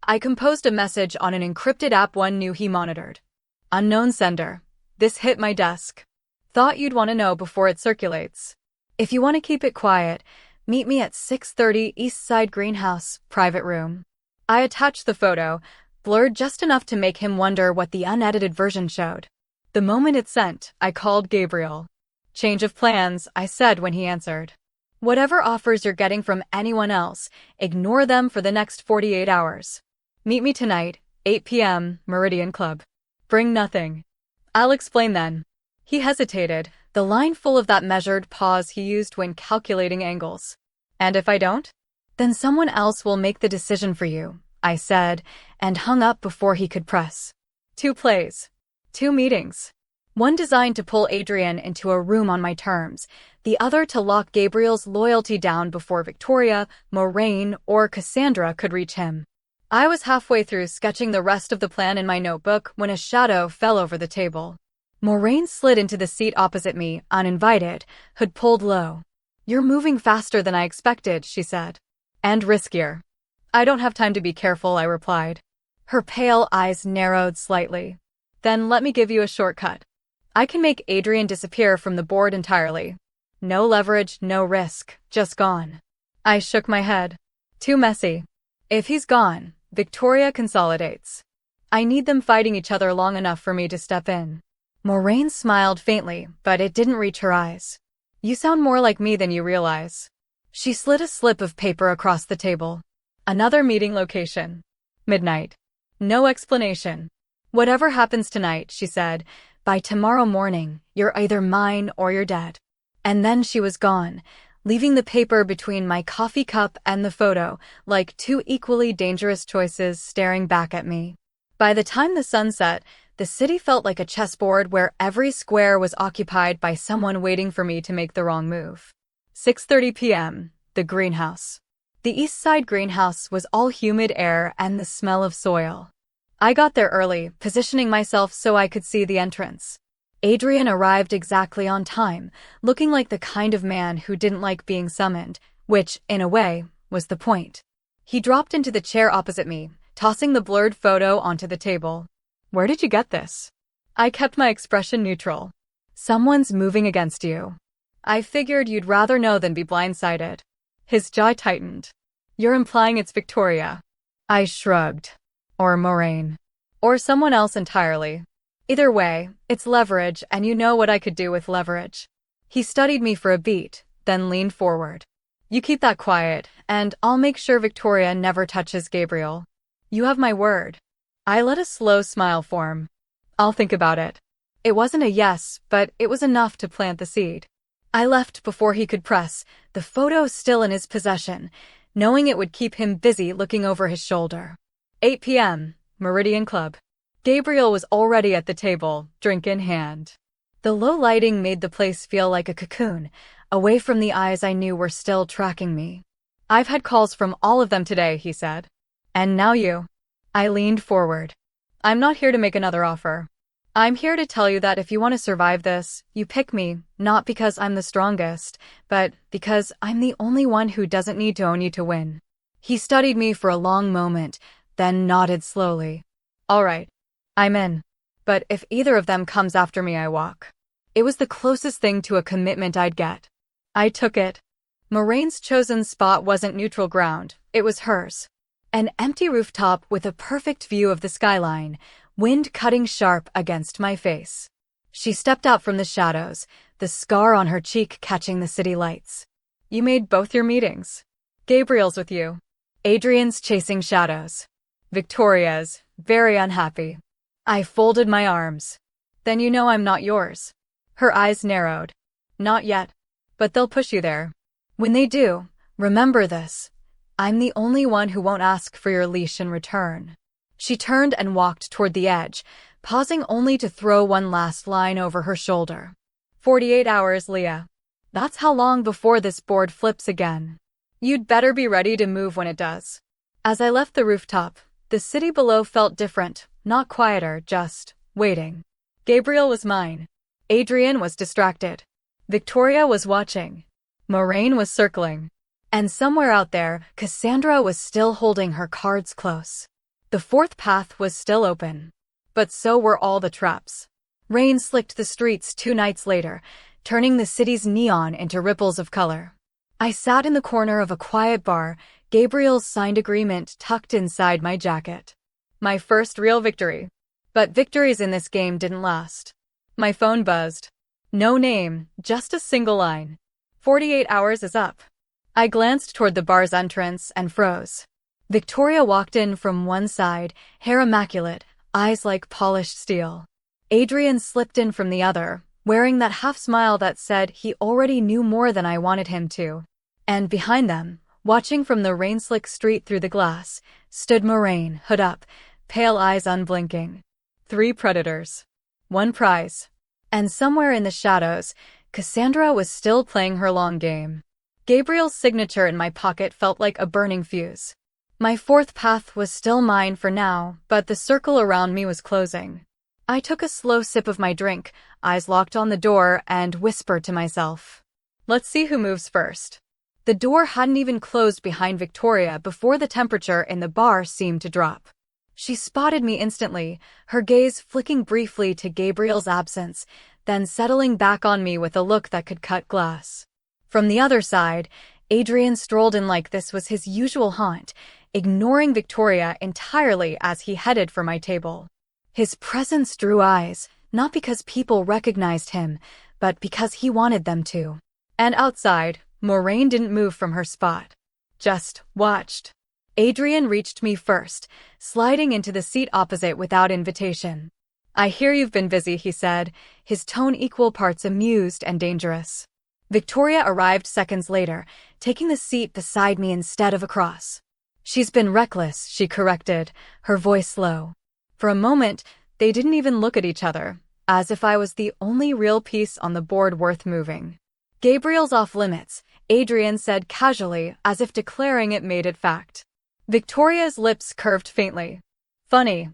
I composed a message on an encrypted app one knew he monitored. Unknown sender. This hit my desk. Thought you'd want to know before it circulates. If you want to keep it quiet, meet me at 6:30 East Side Greenhouse, private room. I attached the photo, blurred just enough to make him wonder what the unedited version showed. The moment it sent, I called Gabriel. Change of plans, I said when he answered. Whatever offers you're getting from anyone else, ignore them for the next 48 hours. Meet me tonight, 8 p.m., Meridian Club. Bring nothing. I'll explain then. He hesitated, the line full of that measured pause he used when calculating angles. And if I don't? Then someone else will make the decision for you, I said, and hung up before he could press. 2 plays. 2 meetings. One designed to pull Adrian into a room on my terms, the other to lock Gabriel's loyalty down before Victoria, Morraine, or Cassandra could reach him. I was halfway through sketching the rest of the plan in my notebook when a shadow fell over the table. Morraine slid into the seat opposite me, uninvited, hood pulled low. You're moving faster than I expected, she said. And riskier. I don't have time to be careful, I replied. Her pale eyes narrowed slightly. Then let me give you a shortcut. I can make Adrian disappear from the board entirely. No leverage, no risk, just gone. I shook my head. Too messy. If he's gone, Victoria consolidates. I need them fighting each other long enough for me to step in. Morraine smiled faintly, but it didn't reach her eyes. You sound more like me than you realize. She slid a slip of paper across the table. Another meeting location. Midnight. No explanation. Whatever happens tonight, she said, by tomorrow morning, you're either mine or you're dead. And then she was gone, leaving the paper between my coffee cup and the photo, like 2 equally dangerous choices staring back at me. By the time the sun set, the city felt like a chessboard where every square was occupied by someone waiting for me to make the wrong move. 6:30 p.m., the greenhouse. The East Side greenhouse was all humid air and the smell of soil. I got there early, positioning myself so I could see the entrance. Adrian arrived exactly on time, looking like the kind of man who didn't like being summoned, which, in a way, was the point. He dropped into the chair opposite me, tossing the blurred photo onto the table. Where did you get this? I kept my expression neutral. Someone's moving against you. I figured you'd rather know than be blindsided. His jaw tightened. You're implying it's Victoria. I shrugged. Or Morraine. Or someone else entirely. Either way, it's leverage, and you know what I could do with leverage. He studied me for a beat, then leaned forward. You keep that quiet, and I'll make sure Victoria never touches Gabriel. You have my word. I let a slow smile form. I'll think about it. It wasn't a yes, but it was enough to plant the seed. I left before he could press, the photo still in his possession, knowing it would keep him busy looking over his shoulder. 8 p.m., Meridian Club. Gabriel was already at the table, drink in hand. The low lighting made the place feel like a cocoon, away from the eyes I knew were still tracking me. I've had calls from all of them today, he said. And now you. I leaned forward. I'm not here to make another offer. I'm here to tell you that if you want to survive this, you pick me, not because I'm the strongest, but because I'm the only one who doesn't need to own you to win. He studied me for a long moment, then nodded slowly. All right. I'm in. But if either of them comes after me, I walk. It was the closest thing to a commitment I'd get. I took it. Morraine's chosen spot wasn't neutral ground, it was hers. An empty rooftop with a perfect view of the skyline, wind cutting sharp against my face. She stepped out from the shadows, the scar on her cheek catching the city lights. You made both your meetings. Gabriel's with you. Adrian's chasing shadows. Victoria's, very unhappy. I folded my arms. Then you know I'm not yours. Her eyes narrowed. Not yet. But they'll push you there. When they do, remember this. I'm the only one who won't ask for your leash in return. She turned and walked toward the edge, pausing only to throw one last line over her shoulder. 48 hours, Leah. That's how long before this board flips again. You'd better be ready to move when it does. As I left the rooftop, the city below felt different, not quieter, just waiting. Gabriel was mine. Adrian was distracted. Victoria was watching. Morraine was circling. And somewhere out there, Cassandra was still holding her cards close. The fourth path was still open. But so were all the traps. Rain slicked the streets 2 nights later, turning the city's neon into ripples of color. I sat in the corner of a quiet bar, Gabriel's signed agreement tucked inside my jacket. My first real victory. But victories in this game didn't last. My phone buzzed. No name, just a single line. 48 hours is up. I glanced toward the bar's entrance and froze. Victoria walked in from one side, hair immaculate, eyes like polished steel. Adrian slipped in from the other, wearing that half-smile that said he already knew more than I wanted him to. And behind them, watching from the rain-slick street through the glass, stood Morraine, hood up, pale eyes unblinking. 3 predators. 1 prize. And somewhere in the shadows, Cassandra was still playing her long game. Gabriel's signature in my pocket felt like a burning fuse. My fourth path was still mine for now, but the circle around me was closing. I took a slow sip of my drink, eyes locked on the door, and whispered to myself, "Let's see who moves first." The door hadn't even closed behind Victoria before the temperature in the bar seemed to drop. She spotted me instantly, her gaze flicking briefly to Gabriel's absence, then settling back on me with a look that could cut glass. From the other side, Adrian strolled in like this was his usual haunt, ignoring Victoria entirely as he headed for my table. His presence drew eyes, not because people recognized him, but because he wanted them to. And outside, Morraine didn't move from her spot. Just watched. Adrian reached me first, sliding into the seat opposite without invitation. "I hear you've been busy," he said, his tone equal parts amused and dangerous. Victoria arrived seconds later, taking the seat beside me instead of across. "She's been reckless," she corrected, her voice low. For a moment, they didn't even look at each other, as if I was the only real piece on the board worth moving. "Gabriel's off limits," Adrian said casually, as if declaring it made it fact. Victoria's lips curved faintly. "Funny.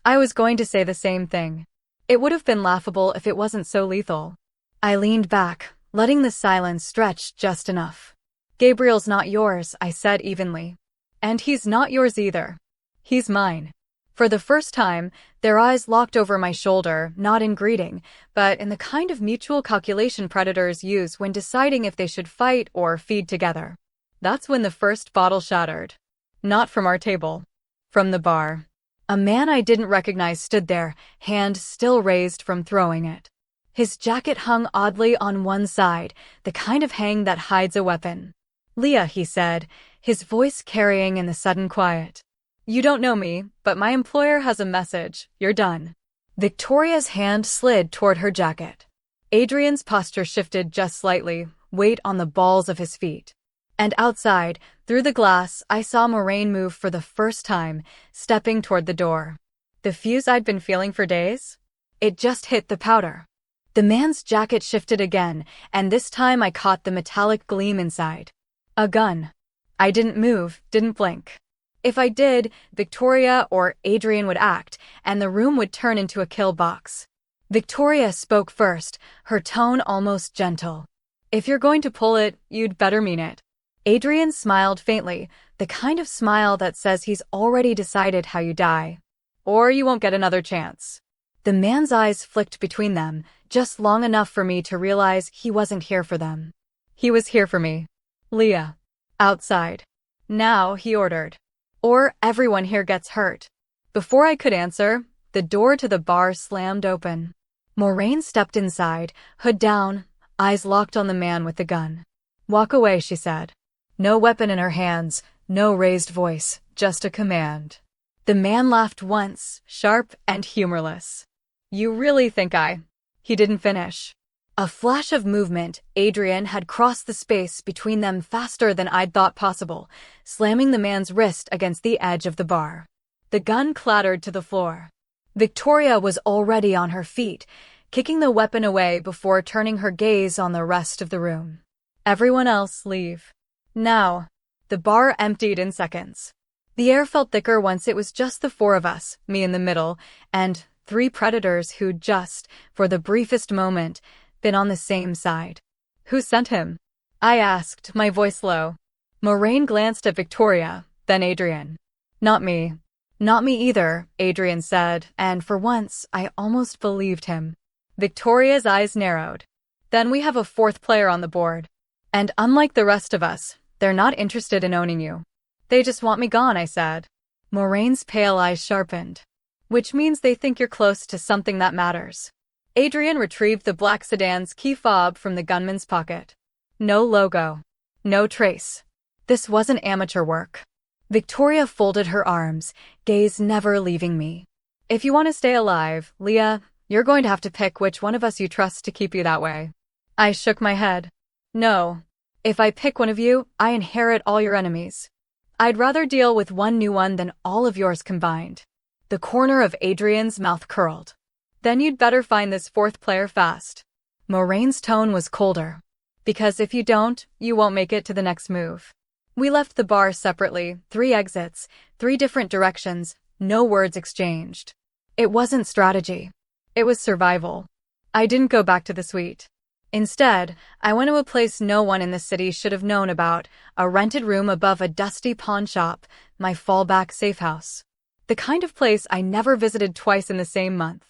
I was going to say the same thing. It would have been laughable if it wasn't so lethal." I leaned back, letting the silence stretch just enough. "Gabriel's not yours," I said evenly. "And he's not yours either. He's mine." For the first time, their eyes locked over my shoulder, not in greeting, but in the kind of mutual calculation predators use when deciding if they should fight or feed together. That's when the first bottle shattered. Not from our table. From the bar. A man I didn't recognize stood there, hand still raised from throwing it. His jacket hung oddly on one side, the kind of hang that hides a weapon. "Leah," he said, his voice carrying in the sudden quiet. "You don't know me, but my employer has a message. You're done." Victoria's hand slid toward her jacket. Adrian's posture shifted just slightly, weight on the balls of his feet. And outside, through the glass, I saw Morraine move for the first time, stepping toward the door. The fuse I'd been feeling for days? It just hit the powder. The man's jacket shifted again, and this time I caught the metallic gleam inside. A gun. I didn't move, didn't blink. If I did, Victoria or Adrian would act, and the room would turn into a kill box. Victoria spoke first, her tone almost gentle. "If you're going to pull it, you'd better mean it." Adrian smiled faintly, the kind of smile that says he's already decided how you die. "Or you won't get another chance." The man's eyes flicked between them, just long enough for me to realize he wasn't here for them. He was here for me. "Leah. Outside. Now," he ordered. "Or everyone here gets hurt." Before I could answer, the door to the bar slammed open. Morraine stepped inside, hood down, eyes locked on the man with the gun. "Walk away," she said. No weapon in her hands, no raised voice, just a command. The man laughed once, sharp and humorless. "You really think I—" He didn't finish. A flash of movement, Adrian had crossed the space between them faster than I'd thought possible, slamming the man's wrist against the edge of the bar. The gun clattered to the floor. Victoria was already on her feet, kicking the weapon away before turning her gaze on the rest of the room. "Everyone else leave. Now." The bar emptied in seconds. The air felt thicker once it was just the 4 of us, me in the middle, and 3 predators who'd just, for the briefest moment, been on the same side. "Who sent him?" I asked, my voice low. Morraine glanced at Victoria, then Adrian. "Not me." Not me either, Adrian said, and for once, I almost believed him. Victoria's eyes narrowed. Then we have a fourth player on the board. And unlike the rest of us, they're not interested in owning you. They just want me gone, I said. Morraine's pale eyes sharpened. Which means they think you're close to something that matters. Adrian retrieved the black sedan's key fob from the gunman's pocket. No logo. No trace. This wasn't amateur work. Victoria folded her arms, gaze never leaving me. If you want to stay alive, Leah, you're going to have to pick which one of us you trust to keep you that way. I shook my head. No. If I pick one of you, I inherit all your enemies. I'd rather deal with one new one than all of yours combined. The corner of Adrian's mouth curled. Then you'd better find this fourth player fast. Morraine's tone was colder. Because if you don't, you won't make it to the next move. We left the bar separately, 3 exits, 3 different directions, no words exchanged. It wasn't strategy. It was survival. I didn't go back to the suite. Instead, I went to a place no one in the city should have known about, a rented room above a dusty pawn shop, my fallback safe house. The kind of place I never visited twice in the same month.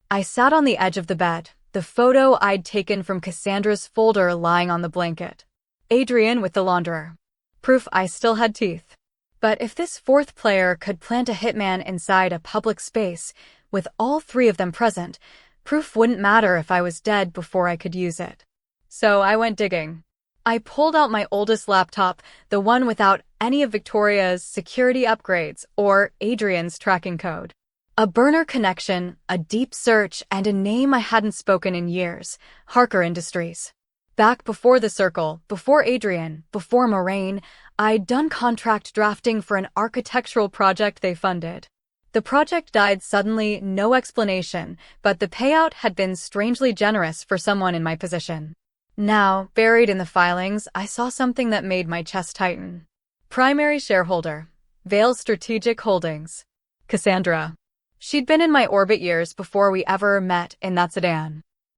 I sat on the edge of the bed, the photo I'd taken from Cassandra's folder lying on the blanket. Adrian with the launderer. Proof I still had teeth. But if this fourth player could plant a hitman inside a public space, with all 3 of them present, proof wouldn't matter if I was dead before I could use it. So I went digging. I pulled out my oldest laptop, the one without any of Victoria's security upgrades or Adrian's tracking code. A burner connection, a deep search, and a name I hadn't spoken in years, Harker Industries. Back before the circle, before Adrian, before Morraine, I'd done contract drafting for an architectural project they funded. The project died suddenly, no explanation, but the payout had been strangely generous for someone in my position. Now, buried in the filings, I saw something that made my chest tighten. Primary shareholder, Vale Strategic Holdings. Cassandra. She'd been in my orbit years before we ever met in that sedan.